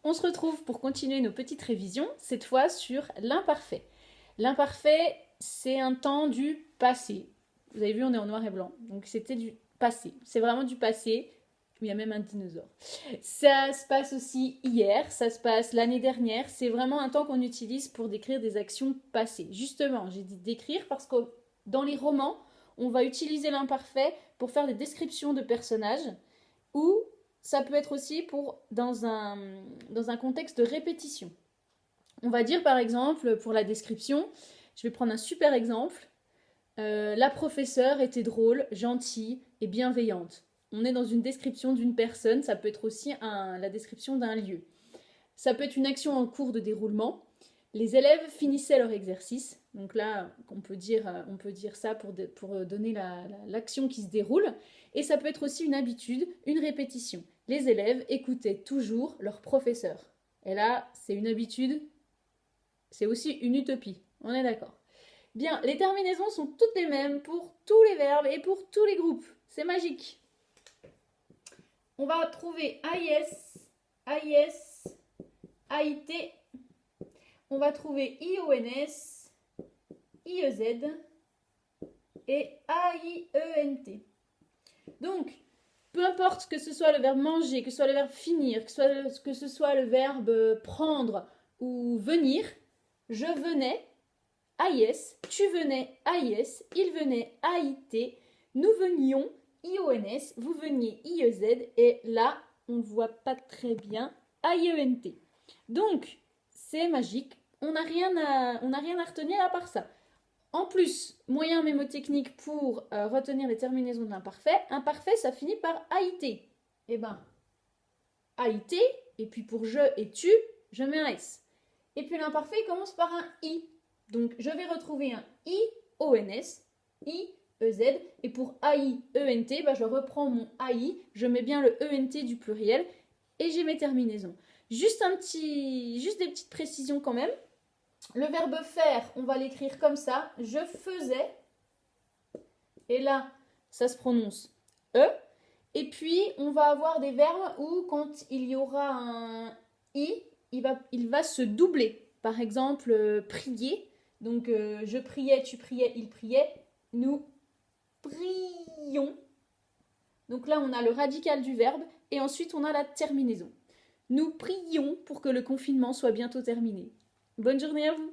On se retrouve pour continuer nos petites révisions, cette fois sur l'imparfait. L'imparfait, c'est un temps du passé. Vous avez vu, on est en noir et blanc, donc c'était du passé. C'est vraiment du passé. Il y a même un dinosaure. Ça se passe aussi hier, ça se passe l'année dernière. C'est vraiment un temps qu'on utilise pour décrire des actions passées. Justement, j'ai dit décrire parce que dans les romans, on va utiliser l'imparfait pour faire des descriptions de personnages ou ça peut être aussi dans un contexte de répétition. On va dire par exemple, pour la description, je vais prendre un super exemple. La professeure était drôle, gentille et bienveillante. On est dans une description d'une personne, ça peut être aussi la description d'un lieu. Ça peut être une action en cours de déroulement. Les élèves finissaient leur exercice. Donc là, on peut dire ça pour donner l'action qui se déroule. Et ça peut être aussi une habitude, une répétition. Les élèves écoutaient toujours leur professeur. Et là, c'est une habitude, c'est aussi une utopie. On est d'accord. Bien, les terminaisons sont toutes les mêmes pour tous les verbes et pour tous les groupes. C'est magique. On va trouver AIS, AIS, AIT. On va trouver IONS, IEZ et AIENT. Donc, peu importe que ce soit le verbe manger, que ce soit le verbe finir, que ce soit le verbe prendre ou venir, je venais, AIS, tu venais, AIS, il venait, AIT, nous venions, IONS, vous veniez, IEZ, et là, on ne voit pas très bien, AIENT. Donc, c'est magique, on n'a rien à retenir à part ça. En plus, moyen mémotechnique pour retenir les terminaisons de l'imparfait. Imparfait, ça finit par AIT. Eh ben, AIT, et puis pour je et tu, je mets un S. Et puis l'imparfait, il commence par un I. Donc, je vais retrouver un IONS, IEZ, et pour AIENT, ben, je reprends mon AI, je mets bien le ENT du pluriel, et j'ai mes terminaisons. Juste des petites précisions quand même. Le verbe faire, on va l'écrire comme ça. Je faisais. Et là, ça se prononce E. Et puis, on va avoir des verbes où, quand il y aura un I, il va se doubler. Par exemple, prier. Donc, je priais, tu priais, il priait. Nous prions. Donc là, on a le radical du verbe. Et ensuite, on a la terminaison. Nous prions pour que le confinement soit bientôt terminé. Bonne journée à vous!